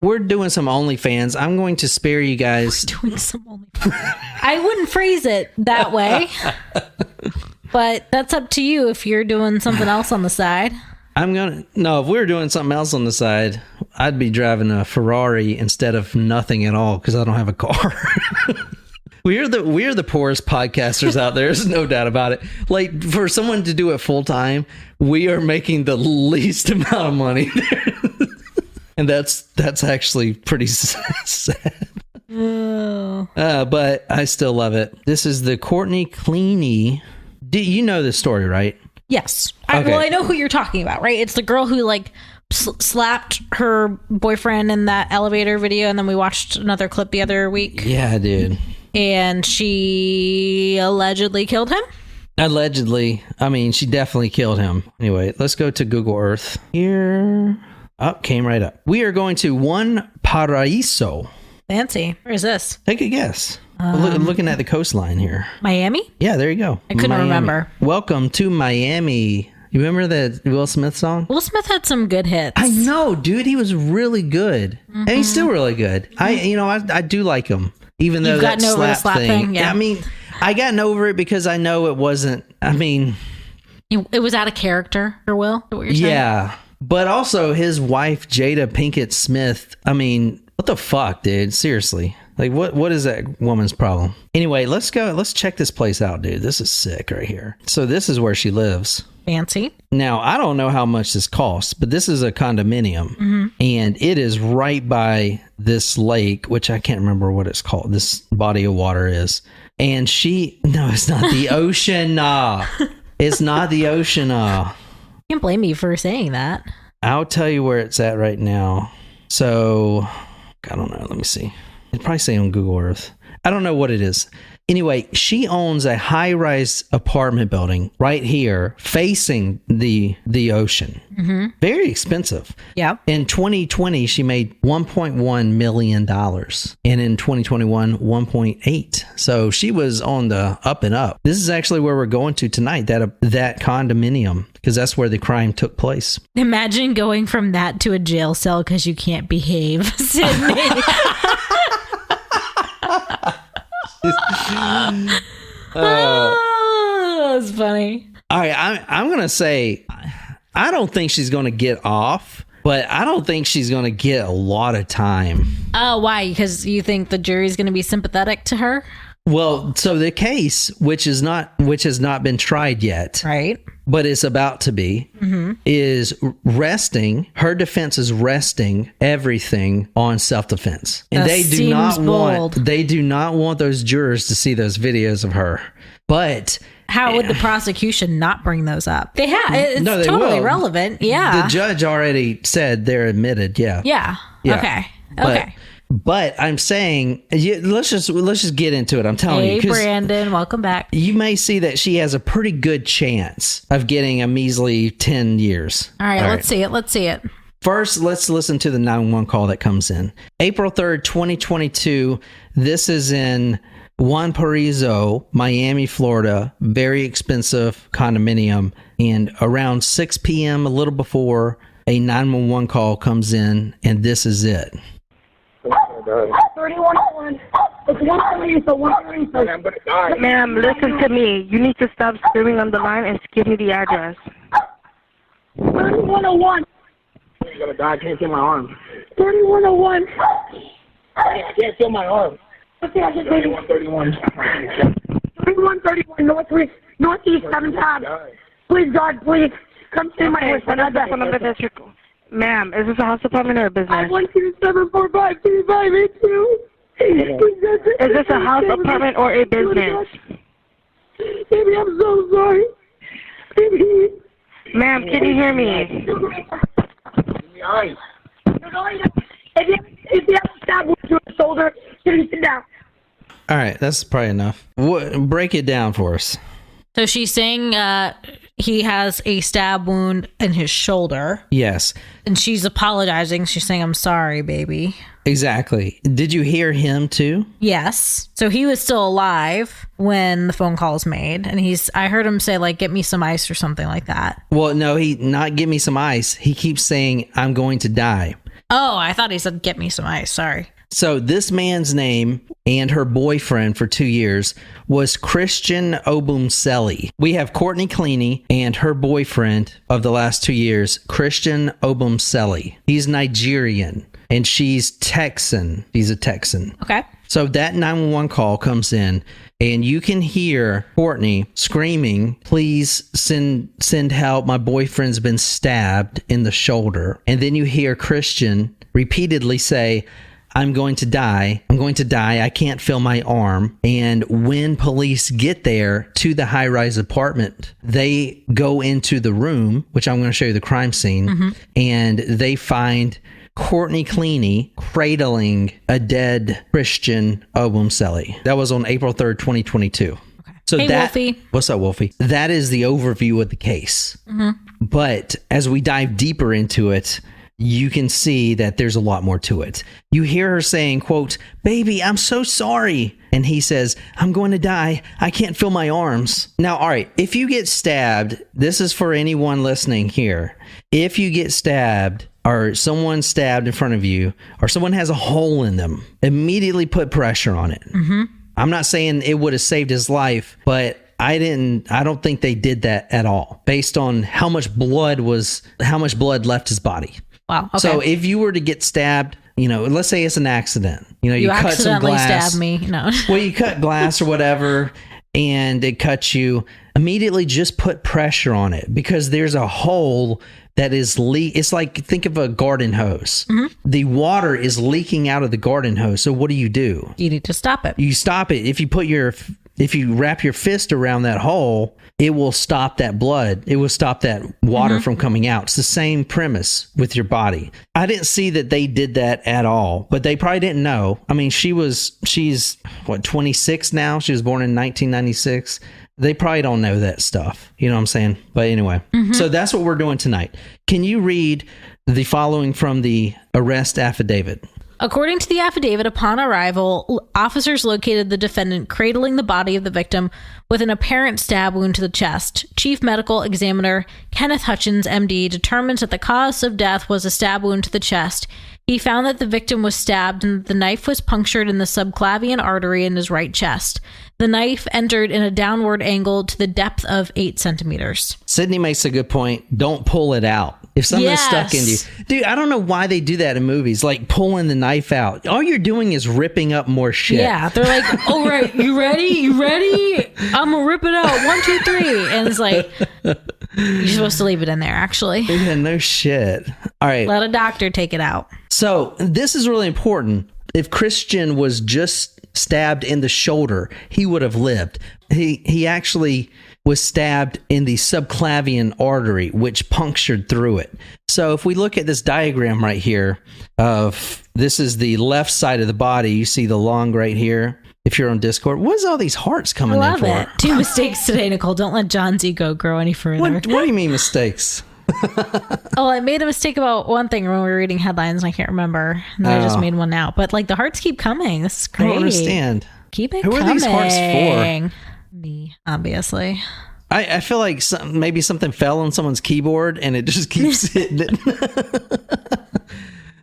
we're doing some OnlyFans. I'm going to spare you guys. We're doing some OnlyFans. I wouldn't phrase it that way. But that's up to you if you're doing something else on the side. No, if we were doing something else on the side, I'd be driving a Ferrari instead of nothing at all because I don't have a car. We're the poorest podcasters out there. There's no doubt about it. Like, for someone to do it full time, we are making the least amount of money there. And that's actually pretty sad. Oh. But I still love it. This is the Courtney Clenney. You know this story, right? Yes. Okay. I know who you're talking about, right? It's the girl who like slapped her boyfriend in that elevator video, and then we watched another clip the other week. Yeah, dude. And she allegedly killed him. Allegedly. I mean, she definitely killed him. Anyway, let's go to Google Earth. Here. Oh, came right up. We are going to One Paraíso. Fancy. Where is this? Take a guess. Looking at the coastline here. Miami? Yeah, there you go. I couldn't remember. Welcome to Miami. You remember that Will Smith song? Will Smith had some good hits. I know, dude. He was really good. And he's still really good. I do like him. Even though You've that gotten over the slap thing? Yeah. I mean, I gotten over it because I know it wasn't, I mean. It was out of character for Will? Is that what you're saying? Yeah. But also his wife, Jada Pinkett Smith. I mean, what the fuck, dude? Seriously. Like, what is that woman's problem? Anyway, let's go. Let's check this place out, dude. This is sick right here. So this is where she lives. Fancy. Now, I don't know how much this costs, but this is a condominium. And it is right by this lake, which I can't remember what it's called. This body of water is. And no, it's not the ocean. It's not the ocean. Can't blame me for saying that. I'll tell you where it's at right now. So, I don't know. Let me see. It'd probably say on Google Earth. I don't know what it is. Anyway, she owns a high-rise apartment building right here facing the ocean. Very expensive. Yeah. In 2020, she made $1.1 million. And in 2021, 1.8. So she was on the up and up. This is actually where we're going to tonight, that condominium, because that's where the crime took place. Imagine going from that to a jail cell because you can't behave, Sydney. That's funny. All right, I'm going to say, I don't think she's going to get off, but I don't think she's going to get a lot of time. Oh, why? Because you think the jury's going to be sympathetic to her? Well, so the case, which has not been tried yet, right, but is about to be, is resting. Her defense is resting everything on self-defense, and they do not want those jurors to see those videos of her. But how would the prosecution not bring those up? They have. It's no, they totally will. Relevant. Yeah, the judge already said they're admitted. Yeah. Okay. But I'm saying, let's just get into it. I'm telling you. Hey, Brandon, welcome back. You may see that she has a pretty good chance of getting a measly 10 years. All right, let's see it. First, let's listen to the 911 call that comes in. April 3rd, 2022. This is in One Paraíso, Miami, Florida. Very expensive condominium. And around 6 p.m., a little before, a 911 call comes in, and this is it. 3101. It's 130. Ma'am, listen to me. You need to stop screaming on the line and give me the address. 3101. You gotta die. I can't feel my arm. 3101. I can't feel my arm. 3131. 3131 Northeast 7th Ave. Please, God, please. Come see my voice. Ma'am, is this a house apartment or a business? I want you to 7453582. Is this a house apartment or a business? Baby, I'm so sorry. Baby. Ma'am, can you hear me? If you have a stab wound to your shoulder, you can sit down. All right, that's probably enough. Break it down for us. So she's saying he has a stab wound in his shoulder. Yes. And she's apologizing. She's saying, I'm sorry, baby. Exactly. Did you hear him too? Yes. So he was still alive when the phone call was made. And I heard him say, like, get me some ice or something like that. Well, no, not give me some ice. He keeps saying, I'm going to die. Oh, I thought he said get me some ice. Sorry. So this man's name and her boyfriend for 2 years was Christian Obumseli. We have Courtney Clenney and her boyfriend of the last 2 years, Christian Obumseli. He's Nigerian and she's Texan. He's a Texan. Okay. So that 911 call comes in and you can hear Courtney screaming, please send help. My boyfriend's been stabbed in the shoulder. And then you hear Christian repeatedly say, I'm going to die. I'm going to die. I can't feel my arm. And when police get there to the high-rise apartment, they go into the room, which I'm going to show you the crime scene, and they find Courtney Clenney cradling a dead Christian Obumseli. That was on April 3rd, 2022. Okay. So hey, Wolfie. What's up, Wolfie? That is the overview of the case. But as we dive deeper into it, you can see that there's a lot more to it. You hear her saying, quote, baby, I'm so sorry. And he says, I'm going to die. I can't feel my arms. Now, all right, if you get stabbed, this is for anyone listening here. If you get stabbed or someone stabbed in front of you or someone has a hole in them, immediately put pressure on it. I'm not saying it would have saved his life, but I don't think they did that at all based on how much blood left his body. Wow. Okay. So if you were to get stabbed, let's say it's an accident, you cut some glass. Stab me. No. Well, you cut glass or whatever and it cuts you, immediately just put pressure on it because there's a hole that is it's like, think of a garden hose. The water is leaking out of the garden hose. So what do? You need to stop it. You stop it. If you wrap your fist around that hole, it will stop that blood. It will stop that water from coming out. It's the same premise with your body. I didn't see that they did that at all, but they probably didn't know. I mean, she's 26 now? She was born in 1996. They probably don't know that stuff. You know what I'm saying? But anyway, so that's what we're doing tonight. Can you read the following from the arrest affidavit? According to the affidavit, upon arrival, officers located the defendant cradling the body of the victim with an apparent stab wound to the chest. Chief Medical Examiner Kenneth Hutchins, MD, determined that the cause of death was a stab wound to the chest. He found that the victim was stabbed and the knife was punctured in the subclavian artery in his right chest. The knife entered in a downward angle to the depth of 8 centimeters. Sydney makes a good point. Don't pull it out. If something's stuck in you. Dude, I don't know why they do that in movies, like pulling the knife out. All you're doing is ripping up more shit. Yeah, they're like, all right, you ready? You ready? I'm going to rip it out. 1, 2, 3. And it's like, you're supposed to leave it in there, actually. Yeah, no shit. All right. Let a doctor take it out. So this is really important. If Christian was just stabbed in the shoulder, he would have lived. He actually was stabbed in the subclavian artery, which punctured through it. So if we look at this diagram right here this is the left side of the body, you see the lung right here. If you're on Discord, what is all these hearts coming in for? I love it. 2 mistakes today, Nicole. Don't let John's ego grow any further. What do you mean mistakes? Oh, I made a mistake about one thing when we were reading headlines and I can't remember. And I just made one now. But like the hearts keep coming. This is great. I don't understand. Keep it Who coming. are these hearts for? Me, obviously. I feel like maybe something fell on someone's keyboard and it just keeps hitting it.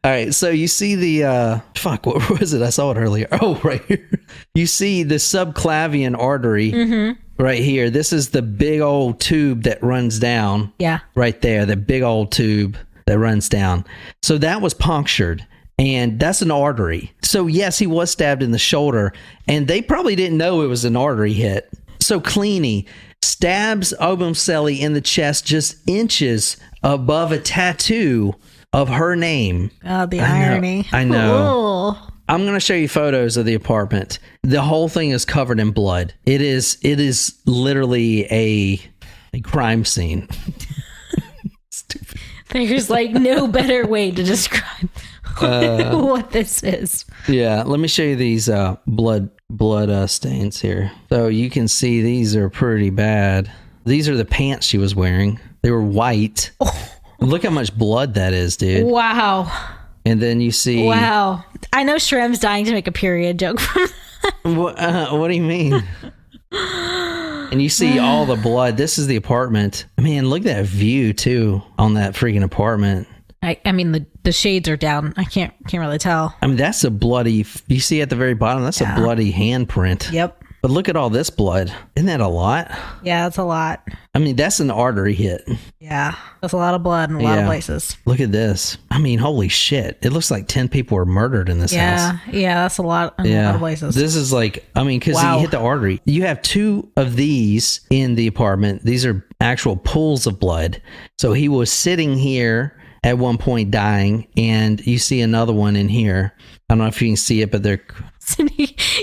All right, so you see the what was it? I saw it earlier. Oh, right here. You see the subclavian artery right here. This is the big old tube that runs down. Yeah. Right there, the big old tube that runs down. So that was punctured. And that's an artery. So yes, he was stabbed in the shoulder, and they probably didn't know it was an artery hit. So Clenney stabs Obumseli in the chest just inches above a tattoo of her name. Oh, the irony. I know. Ooh. I'm going to show you photos of the apartment. The whole thing is covered in blood. It is literally a crime scene. Stupid. There's like no better way to describe what this is. Yeah, let me show you these blood stains here. So you can see these are pretty bad. These are the pants she was wearing. They were white. Oh. Look how much blood that is, dude. Wow. And then you see... Wow. I know Shrem's dying to make a period joke from that. What do you mean? And you see all the blood. This is the apartment. Man, look at that view, too, on that freaking apartment. I mean, the shades are down. I can't really tell. I mean, that's a bloody, you see at the very bottom, that's a bloody handprint. Yep. But look at all this blood. Isn't that a lot? Yeah, that's a lot. I mean, that's an artery hit. Yeah, that's a lot of blood in a lot of places. Look at this. I mean, holy shit. It looks like 10 people were murdered in this house. Yeah, that's a lot in a lot of places. This is like, I mean, because he hit the artery. You have 2 of these in the apartment. These are actual pools of blood. So he was sitting here at one point dying, and you see another one in here. I don't know if you can see it, but they're...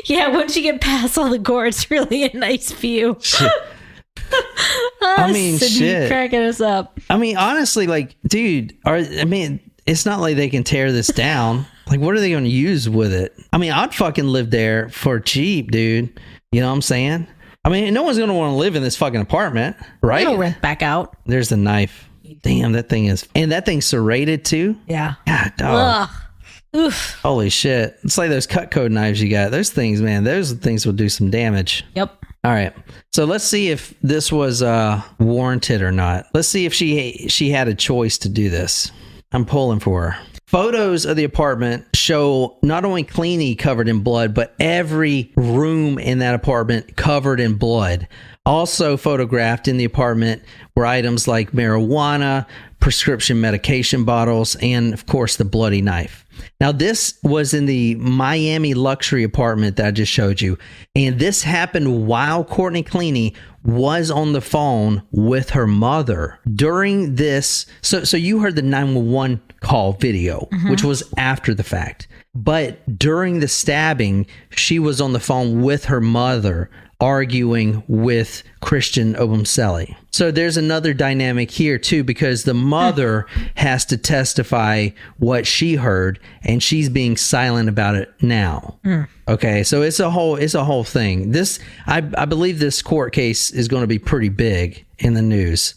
Yeah, once you get past all the gore, it's really a nice view. I mean, shit. Cracking us up. I mean, honestly, like, dude, it's not like they can tear this down. Like, what are they going to use with it? I mean, I'd fucking live there for cheap, dude. You know what I'm saying? I mean, no one's going to want to live in this fucking apartment, right? It'll rent back out. There's the knife. Damn, that thing is... And that thing's serrated, too? Yeah. God, dog. Ugh. Oof. Holy shit. It's like those Cutco knives you got. Those things, man, those things will do some damage. Yep. All right. So let's see if this was warranted or not. Let's see if she had a choice to do this. I'm pulling for her. Photos of the apartment show not only Clenney covered in blood, but every room in that apartment covered in blood. Also photographed in the apartment were items like marijuana, prescription medication bottles, and of course the bloody knife. Now, this was in the Miami luxury apartment that I just showed you. And this happened while Courtney Clenney was on the phone with her mother during this. So you heard the 911 call video, which was after the fact. But during the stabbing, she was on the phone with her mother arguing with Christian Obumseli. So there's another dynamic here too, because the mother has to testify what she heard, and she's being silent about it now. Okay, so it's a whole thing. This, I believe this court case is going to be pretty big in the news.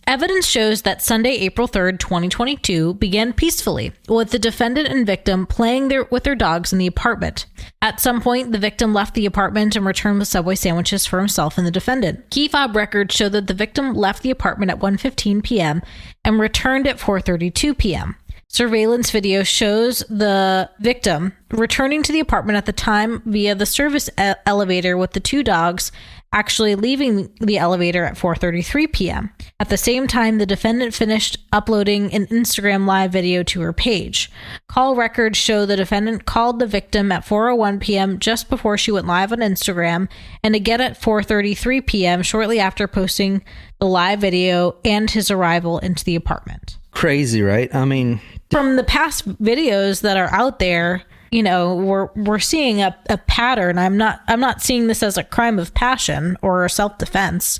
Evidence shows that Sunday, April 3rd, 2022 began peacefully, with the defendant and victim playing with their dogs in the apartment. At some point, the victim left the apartment and returned with Subway sandwiches for himself and the defendant. Key fob records show that the victim left the apartment at 1:15 p.m. and returned at 4:32 p.m. Surveillance video shows the victim returning to the apartment at the time via the service elevator, with the 2 dogs actually leaving the elevator at 4:33 p.m. At the same time, the defendant finished uploading an Instagram live video to her page. Call records show the defendant called the victim at 4:01 p.m. just before she went live on Instagram, and again at 4:33 p.m. shortly after posting the live video and his arrival into the apartment. Crazy, right? I mean, from the past videos that are out there, you know, we're seeing a pattern. I'm not seeing this as a crime of passion or self-defense.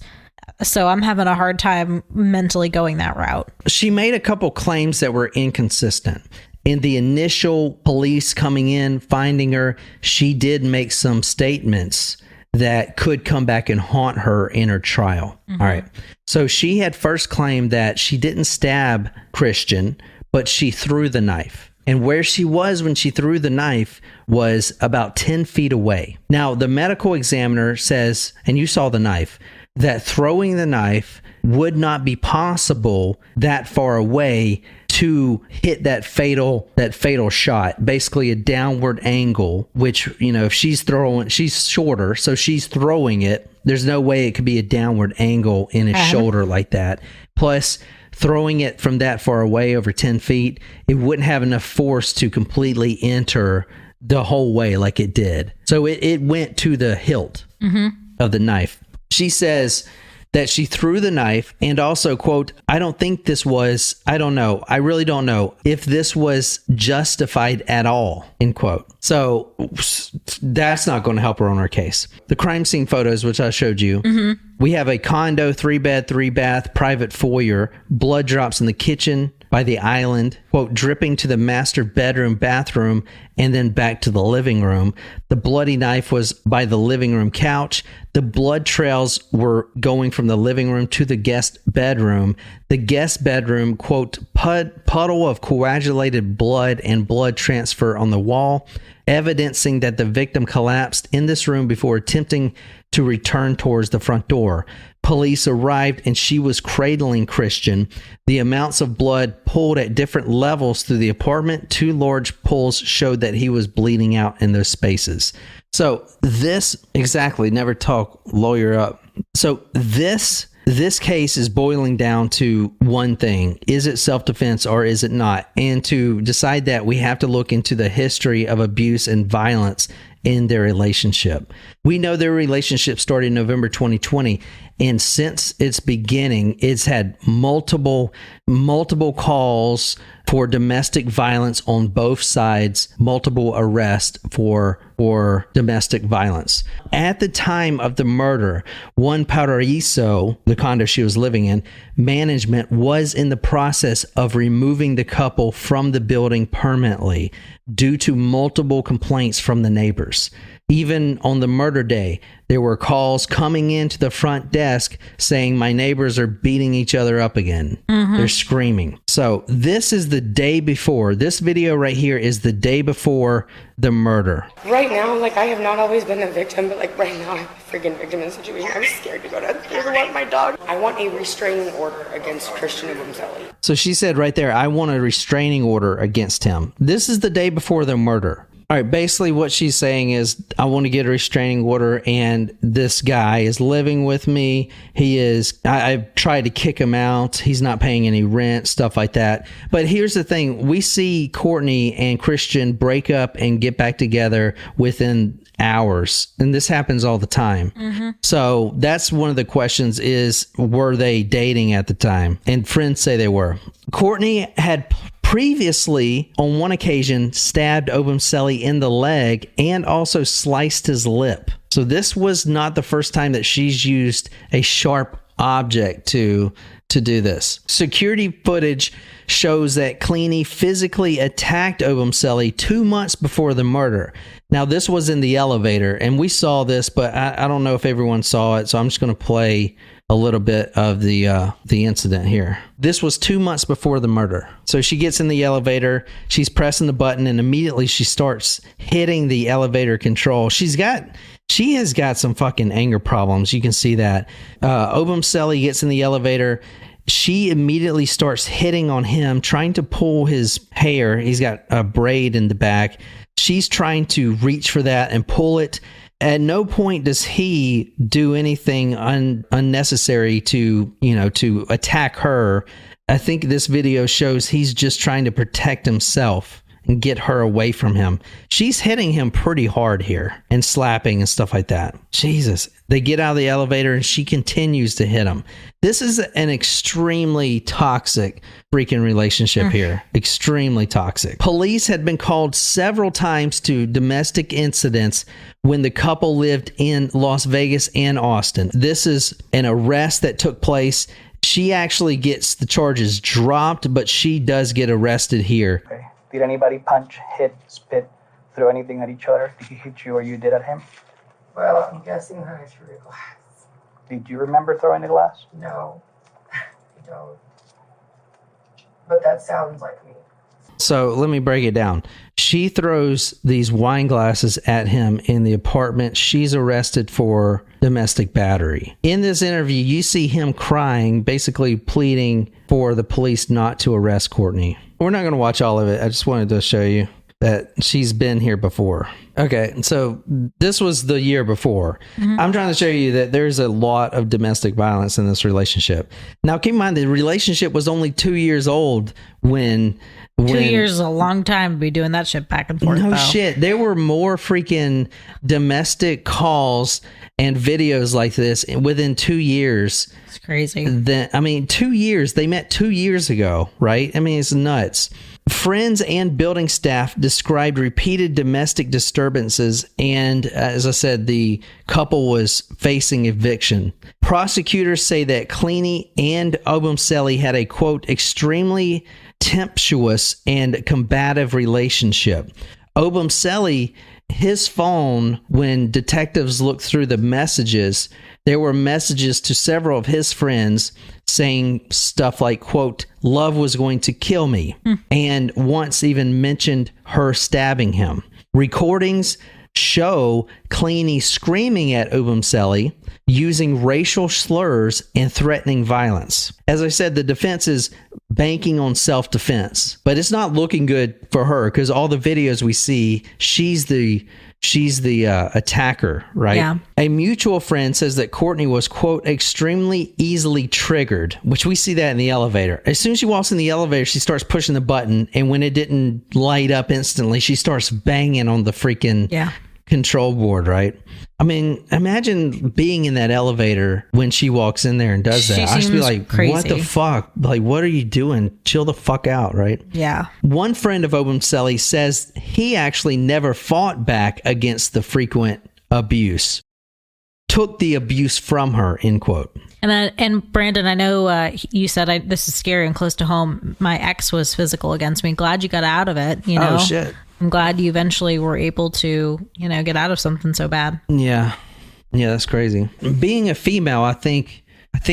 So I'm having a hard time mentally going that route. She made a couple claims that were inconsistent. In the initial police coming in, finding her, she did make some statements that could come back and haunt her in her trial. All right. So she had first claimed that she didn't stab Christian, but she threw the knife. And where she was when she threw the knife was about 10 feet away. Now, the medical examiner says, and you saw the knife, that throwing the knife would not be possible that far away to hit that fatal shot, basically a downward angle, which, you know, if she's shorter, so she's throwing it, there's no way it could be a downward angle in his shoulder like that. Plus, throwing it from that far away, over 10 feet, it wouldn't have enough force to completely enter the whole way like it did. So it went to the hilt of the knife. She says that she threw the knife, and also, quote, I really don't know if this was justified at all, end quote. So that's not going to help her on her case. The crime scene photos, which I showed you, we have a condo, 3-bed, 3-bath, private foyer, blood drops in the kitchen by the island, quote, dripping to the master bedroom, bathroom, and then back to the living room. The bloody knife was by the living room couch. The blood trails were going from the living room to the guest bedroom. The guest bedroom, quote, puddle of coagulated blood and blood transfer on the wall, evidencing that the victim collapsed in this room before attempting to return towards the front door. police arrived and she was cradling Christian. The amounts of blood pulled at different levels through the apartment. 2 large pulls showed that he was bleeding out in those spaces. So this, exactly, never talk, lawyer up. So this case is boiling down to one thing. Is it self-defense or is it not? And to decide that, we have to look into the history of abuse and violence in their relationship. We know their relationship started in November 2020, and since its beginning, it's had multiple calls for domestic violence on both sides, multiple arrests for domestic violence. At the time of the murder, One Paraíso, the condo she was living in, management was in the process of removing the couple from the building permanently due to multiple complaints from the neighbors. Even on the murder day, there were calls coming into the front desk saying my neighbors are beating each other up again. They're screaming. So this is the day before. This video right here is the day before the murder. Right now, like, I have not always been a victim, but like right now I'm a freaking victim in the situation. I'm scared to go downstairs and let my dog. I want a restraining order against Christian Ubumzeli. So she said right there, I want a restraining order against him. This is the day before the murder. All right, basically what she's saying is, I want to get a restraining order, and this guy is living with me. I've tried to kick him out. He's not paying any rent, stuff like that. But here's the thing. We see Courtney and Christian break up and get back together within hours. And this happens all the time. So that's one of the questions is, were they dating at the time? And friends say they were. Courtney had previously, on one occasion, stabbed Ubumzeli in the leg and also sliced his lip. So this was not the first time that she's used a sharp object to do this. Security footage shows that Clenney physically attacked Ubumzeli 2 months before the murder. Now, this was in the elevator, and we saw this, but I don't know if everyone saw it, so I'm just going to play a little bit of the incident here. This was 2 months before the murder. So she gets in the elevator, she's pressing the button, and immediately she starts hitting the elevator control. She has got some fucking anger problems. You can see that. Ubumzeli gets in the elevator. She immediately starts hitting on him, trying to pull his hair. He's got a braid in the back. She's trying to reach for that and pull it. At no point does he do anything unnecessary to attack her. I think this video shows he's just trying to protect himself and get her away from him. She's hitting him pretty hard here and slapping and stuff like that. Jesus. They get out of the elevator and she continues to hit him. This is an extremely toxic freaking relationship here. Extremely toxic. Police had been called several times to domestic incidents when the couple lived in Las Vegas and Austin. This is an arrest that took place. She actually gets the charges dropped, but she does get arrested here. Okay. Did anybody punch, hit, spit, throw anything at each other? Did he hit you or you did at him? Well, I'm guessing that I threw a glass. Did you remember throwing the glass? No, I don't. But that sounds like me. So let me break it down. She throws these wine glasses at him in the apartment. She's arrested for domestic battery. In this interview, you see him crying, basically pleading for the police not to arrest Courtney. We're not going to watch all of it. I just wanted to show you that she's been here before. Okay, so this was the year before. I'm trying to show you that there's a lot of domestic violence in this relationship. Now, keep in mind, the relationship was only 2 years old when 2 years is a long time to be doing that shit back and forth. No though. shit. There were more freaking domestic calls and videos like this within 2 years. It's crazy. 2 years. They met 2 years ago, right? I mean, it's nuts. Friends and building staff described repeated domestic disturbances, and as I said, the couple was facing eviction. Prosecutors say that Clenney and Ubumzeli had a, quote, extremely tempestuous and combative relationship. Ubumzeli, his phone, when detectives looked through the messages, there were messages to several of his friends saying stuff like, quote, love was going to kill me, and once even mentioned her stabbing him. Recordings show Clenney screaming at Obumseli, using racial slurs and threatening violence. As I said, the defense is banking on self-defense, but it's not looking good for her because all the videos we see, she's the attacker, right? Yeah. A mutual friend says that Courtney was, quote, extremely easily triggered, which we see that in the elevator. As soon as she walks in the elevator, she starts pushing the button, and when it didn't light up instantly, she starts banging on the freaking control board, right? I mean, imagine being in that elevator when she walks in there and does that. I should be like, crazy. What the fuck? Like, what are you doing? Chill the fuck out, right? Yeah. One friend of Obumseli says he actually never fought back against the frequent abuse, took the abuse from her, end quote. And Brandon, I know you said this is scary and close to home. My ex was physical against me. Glad you got out of it. You know? Oh, shit. I'm glad you eventually were able to, get out of something so bad. Yeah. Yeah, that's crazy. Being a female, I think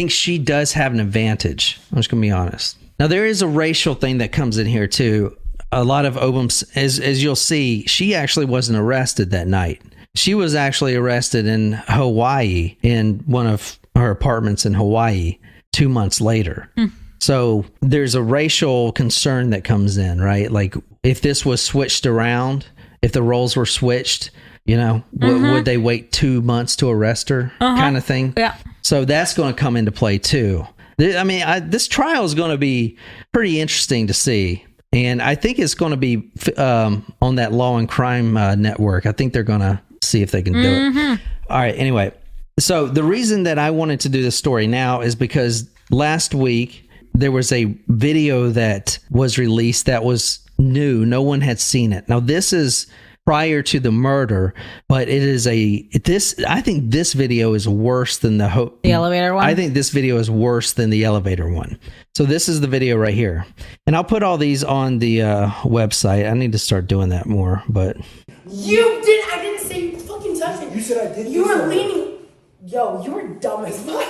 she does have an advantage. I'm just going to be honest. Now, there is a racial thing that comes in here, too. A lot of as you'll see, she actually wasn't arrested that night. She was actually arrested in Hawaii, in one of her apartments in Hawaii, 2 months later. So there's a racial concern that comes in, right? Like, if this was switched around, if the roles were switched, would they wait 2 months to arrest her, kind of thing? Yeah. So that's going to come into play too. I mean, this trial is going to be pretty interesting to see. And I think it's going to be on that Law and Crime network. I think they're going to see if they can do it. All right. Anyway, so the reason that I wanted to do this story now is because last week there was a video that was released that was new. No one had seen it. Now, this is prior to the murder, but it is I think this video is worse than the elevator one. I think this video is worse than the elevator one. So this is the video right here. And I'll put all these on the website. I need to start doing that more, but You did. I didn't say you fucking touched it. You said I did. You were leaning. Yo, you were dumb as fuck.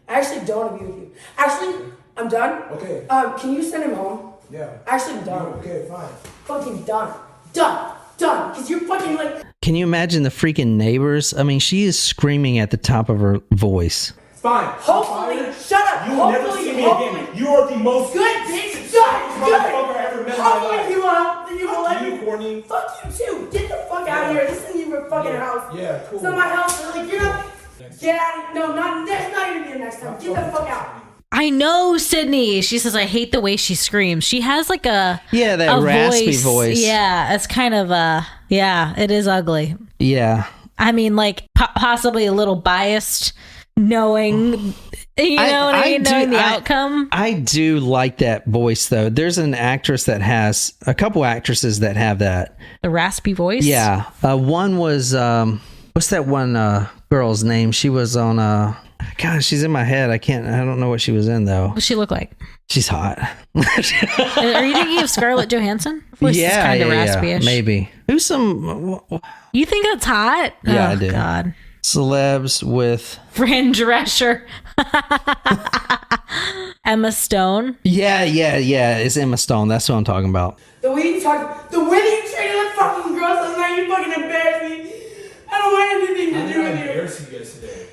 I actually don't agree with you. Actually, I'm done. Okay. Can you send him home? Yeah. Actually, I'm done. Okay, fine. Fucking done. Done. Because you're fucking like. Can you imagine the freaking neighbors? I mean, she is screaming at the top of her voice. Fine. Hopefully, shut up. You will never see me again. You are the most good bitch. Motherfucker I ever met in my life. Hopefully, you will let me. Courtney. Fuck you too. Get the fuck out of here. This isn't even your fucking house. Yeah, cool. It's not my house. Like, you're not. Get out. No, that's not even your next time. Get the fuck out. I know, Sydney. She says, I hate the way she screams. She has like that raspy voice. Yeah, it's kind of it is ugly. Yeah. I mean, like possibly a little biased, knowing, knowing the outcome. I do like that voice though. There's a couple actresses that have that. The raspy voice? Yeah. One was, what's that one girl's name? She was on, gosh, she's in my head. I don't know what she was in though. What does she look like? She's hot. Are you thinking of Scarlett Johansson? Yeah, kind of raspy-ish. Maybe. Who's some? You think that's hot? Yeah, I oh, do. God. Celebs with Fran Drescher. Emma Stone. Yeah. It's Emma Stone. That's what I'm talking about. The way you treated that fucking girl last night, you fucking embarrassed me. I don't want anything to do with you. Embarrassing yesterday.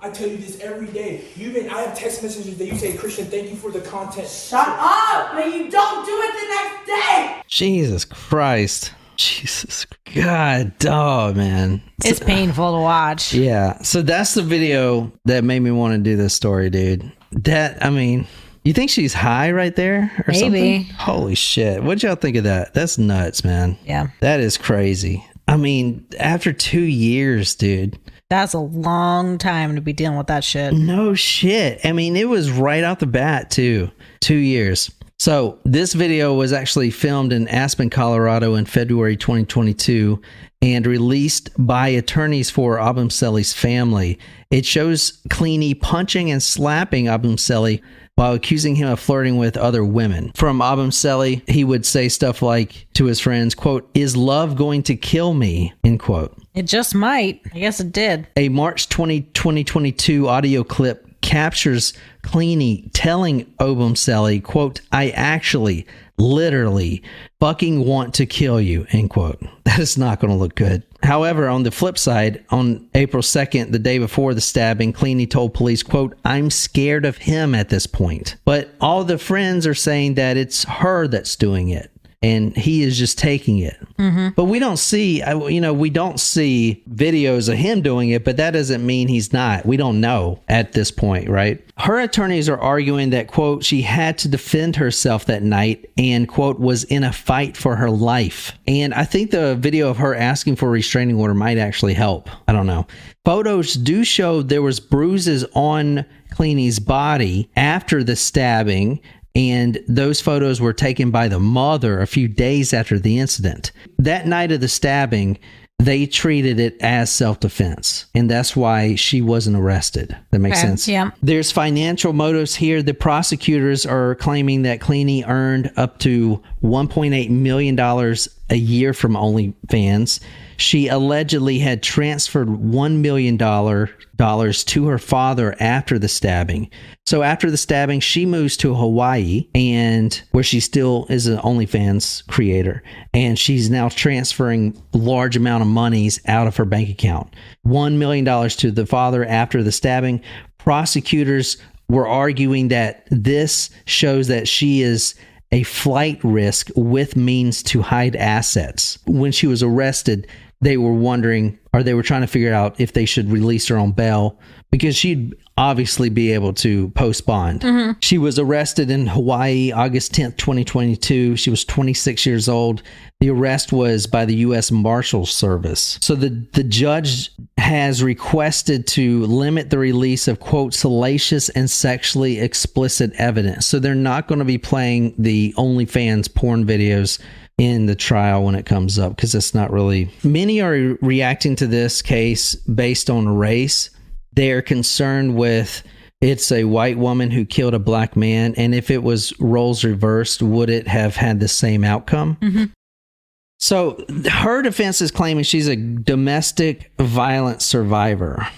I tell you this every day. I have text messages that you say, Christian, thank you for the content. Shut up! But you don't do it the next day! Jesus Christ. Jesus God, dog, man. It's painful to watch. Yeah. So that's the video that made me want to do this story, dude. You think she's high right there or Maybe. something? Holy shit. What'd y'all think of that? That's nuts, man. Yeah. That is crazy. I mean, after 2 years, dude. That's a long time to be dealing with that shit. No shit. I mean, it was right out the bat, too. 2 years. So this video was actually filmed in Aspen, Colorado in February 2022 and released by attorneys for Obumseli's family. It shows Clenney punching and slapping Obumseli while accusing him of flirting with other women. From Obumseli, he would say stuff like to his friends, quote, "Is love going to kill me?" End quote. It just might. I guess it did. A March 2022 audio clip captures Clenney telling Obumseli, quote, "I actually literally fucking want to kill you, end quote. That is not going to look good. However, on the flip side, on April 2nd, the day before the stabbing, Clenney told police, quote, I'm scared of him at this point. But all the friends are saying that it's her that's doing it. And he is just taking it. But we don't see, we don't see videos of him doing it, but that doesn't mean he's not. We don't know at this point, right? Her attorneys are arguing that, quote, she had to defend herself that night and, quote, was in a fight for her life. And I think the video of her asking for a restraining order might actually help. I don't know. Photos do show there was bruises on Clenney's body after the stabbing, and those photos were taken by the mother a few days after the incident. That night of the stabbing, they treated it as self-defense, and that's why she wasn't arrested. That makes sense? Yeah. There's financial motives here. The prosecutors are claiming that Clenney earned up to $1.8 million a year from OnlyFans. She allegedly had transferred $1 million to her father after the stabbing. So after the stabbing, she moves to Hawaii, and where she still is an OnlyFans creator. And she's now transferring large amount of monies out of her bank account. $1 million to the father after the stabbing. Prosecutors were arguing that this shows that she is a flight risk with means to hide assets. When she was arrested, they were wondering, or they were trying to figure out if they should release her on bail, because she'd obviously be able to post bond. She was arrested in Hawaii August 10th, 2022. She was 26 years old. The arrest was by the U.S. Marshals Service. So the judge has requested to limit the release of, quote, salacious and sexually explicit evidence. So they're not going to be playing the OnlyFans porn videos in the trial when it comes up, because it's not really... Many are reacting to this case based on race. They're concerned with, it's a white woman who killed a black man, and if it was roles reversed, would it have had the same outcome? So her defense is claiming she's a domestic violence survivor.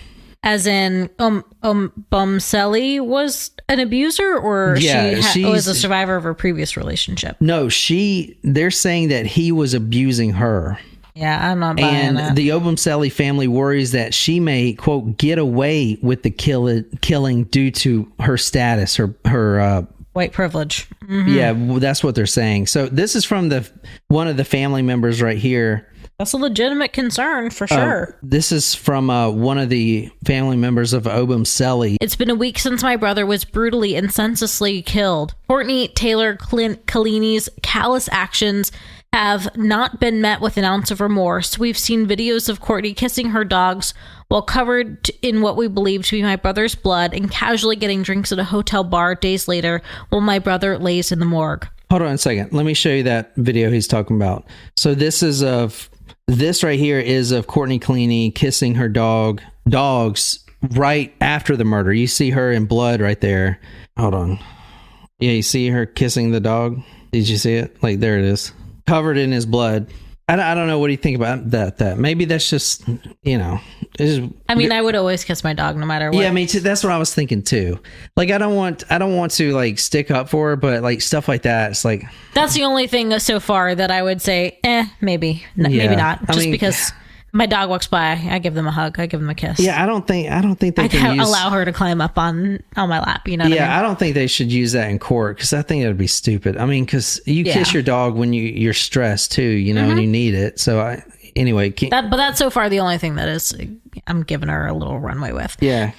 As in, Bumseli was an abuser, or she was a survivor of her previous relationship? No, they're saying that he was abusing her. Yeah, I'm not buying that. And the Obumseli family worries that she may, quote, get away with the killing due to her status, her white privilege. Yeah, that's what they're saying. So this is from one of the family members right here. That's a legitimate concern for sure. This is from one of the family members of Obumseli. It's been a week since my brother was brutally and senselessly killed. Courtney Taylor Clenney's callous actions have not been met with an ounce of remorse. We've seen videos of Courtney kissing her dogs while covered in what we believe to be my brother's blood and casually getting drinks at a hotel bar days later while my brother lays in the morgue. Hold on a second. Let me show you that video he's talking about. So this right here is of Courtney Clenney kissing her dogs right after the murder. You see her in blood right there. Hold on. Yeah, you see her kissing the dog? Did you see it? Like, there it is. Covered in his blood. I don't know. What do you think about that? Maybe that's just, I would always kiss my dog no matter what. Yeah, me too. That's what I was thinking too. Like, I don't want to like stick up for her, but like stuff like that, it's like, that's the only thing so far that I would say, maybe not. Just because my dog walks by, I give them a hug, I give them a kiss. Yeah, I don't think they I can allow her to climb up on my lap. You know? What I mean? I don't think they should use that in court, because I think it would be stupid. I mean, because you kiss your dog when you're stressed too, and you need it. So but that's so far the only thing that is I'm giving her a little runway with. Yeah.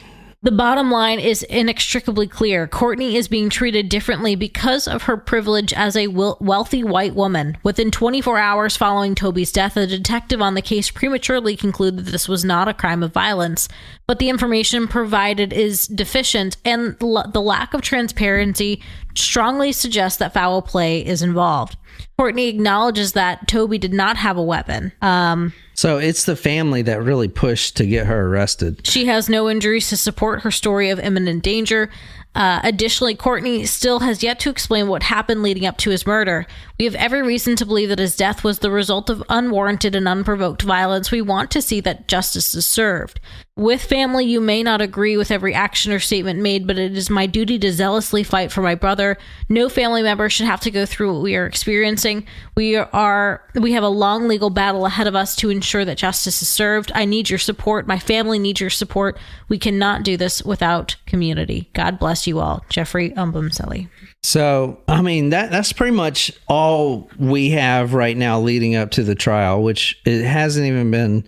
The bottom line is inextricably clear. Courtney is being treated differently because of her privilege as a wealthy white woman. Within 24 hours following Toby's death, a detective on the case prematurely concluded that this was not a crime of violence. But the information provided is deficient, and the lack of transparency strongly suggests that foul play is involved. Courtney acknowledges that Toby did not have a weapon. So it's the family that really pushed to get her arrested. She has no injuries to support her story of imminent danger. Additionally, Courtney still has yet to explain what happened leading up to his murder. We have every reason to believe that his death was the result of unwarranted and unprovoked violence. We want to see that justice is served. With family, you may not agree with every action or statement made, but it is my duty to zealously fight for my brother. No family member should have to go through what we are experiencing. We have a long legal battle ahead of us to ensure that justice is served. I need your support. My family needs your support. We cannot do this without community. God bless you all. Jeffrey Umbumselli. So, I mean, that's pretty much all we have right now leading up to the trial, which it hasn't even been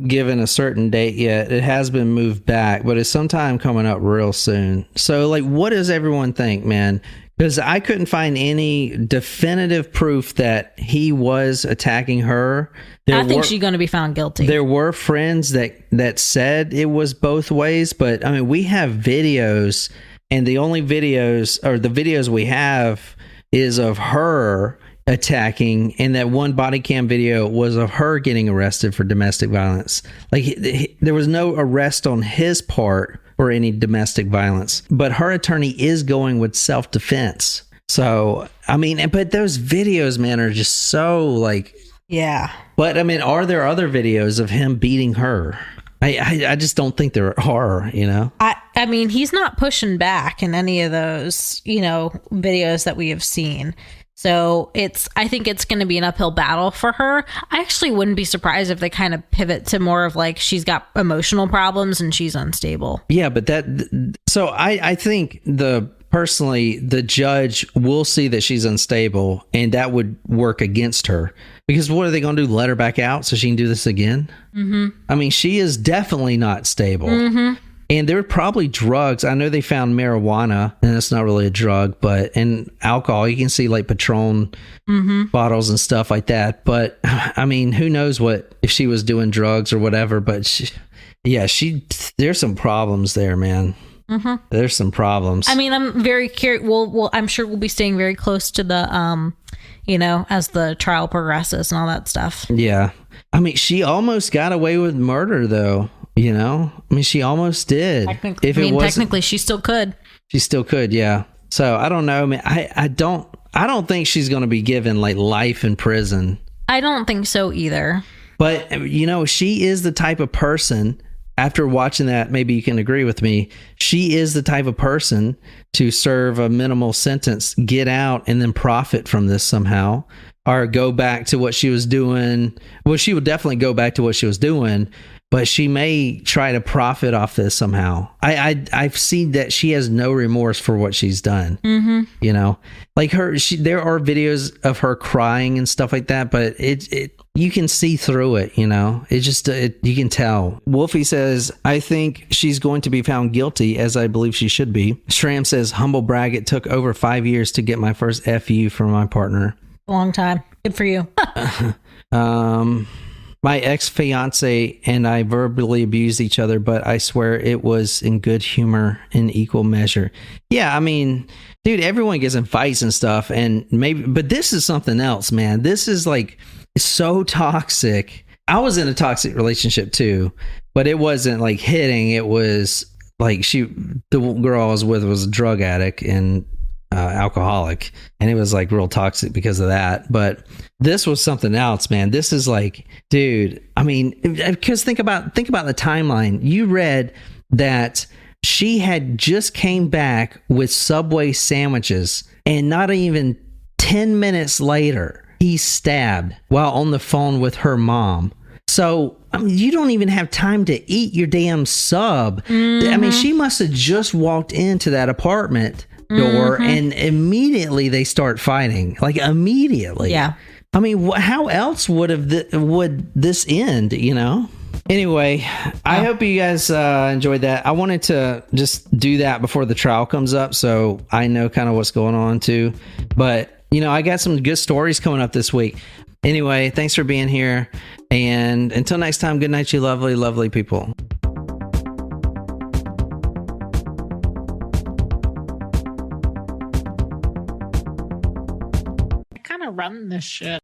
given a certain date yet. It has been moved back, but it's sometime coming up real soon. So, like, what does everyone think, man? Because I couldn't find any definitive proof that he was attacking her. I think she's going to be found guilty. There were friends that said it was both ways, but I mean, we have videos, and the only videos, or the videos we have, is of her attacking, and that one body cam video was of her getting arrested for domestic violence. Like, there was no arrest on his part for any domestic violence, but her attorney is going with self-defense. So, I mean, but those videos, man, are just so like, yeah. But I mean, are there other videos of him beating her? I just don't think there are, you know? I mean, he's not pushing back in any of those, videos that we have seen. So I think it's going to be an uphill battle for her. I actually wouldn't be surprised if they kind of pivot to more of like, she's got emotional problems and she's unstable. Yeah, but so I think personally, the judge will see that she's unstable, and that would work against her. Because what are they going to do? Let her back out so she can do this again? Mm-hmm. I mean, she is definitely not stable. Mm-hmm. And there were probably drugs. I know they found marijuana, and that's not really a drug, and alcohol. You can see like Patron bottles and stuff like that. But I mean, who knows if she was doing drugs or whatever. But there's some problems there, man. Mm-hmm. There's some problems. I mean, I'm very curious. I'm sure we'll be staying very close to the, as the trial progresses and all that stuff. Yeah. I mean, she almost got away with murder, though. I mean, she almost did. Technically, she still could. She still could, yeah. So I don't know, man. I don't think she's going to be given like life in prison. I don't think so either. But she is the type of person. After watching that, maybe you can agree with me. She is the type of person to serve a minimal sentence, get out, and then profit from this somehow, or go back to what she was doing. Well, she would definitely go back to what she was doing, but she may try to profit off this somehow. I've seen that she has no remorse for what she's done. Mm-hmm. Like there are videos of her crying and stuff like that, but you can see through it. It just you can tell. Wolfie says, I think she's going to be found guilty, as I believe she should be. Shram says, humble brag, it took over 5 years to get my first FU from my partner. A long time. Good for you. My ex-fiance and I verbally abused each other, but I swear it was in good humor in equal measure. Yeah, I mean, dude, everyone gets in fights and stuff, but this is something else, man. This is like so toxic. I was in a toxic relationship too, but it wasn't like hitting. It was like the girl I was with was a drug addict and alcoholic, and it was like real toxic because of that. But this was something else, man. This is like, dude, I mean, because think about the timeline. You read that she had just came back with Subway sandwiches, and not even 10 minutes later, he's stabbed while on the phone with her mom. So, I mean, you don't even have time to eat your damn sub. Mm-hmm. I mean, she must have just walked into that apartment door, and immediately they start fighting. Like, immediately. Yeah. I mean, how else would this end, Anyway, I hope you guys enjoyed that. I wanted to just do that before the trial comes up, so I know kind of what's going on too. But, I got some good stories coming up this week. Anyway, thanks for being here. And until next time, good night, you lovely, lovely people. kind of running this shit.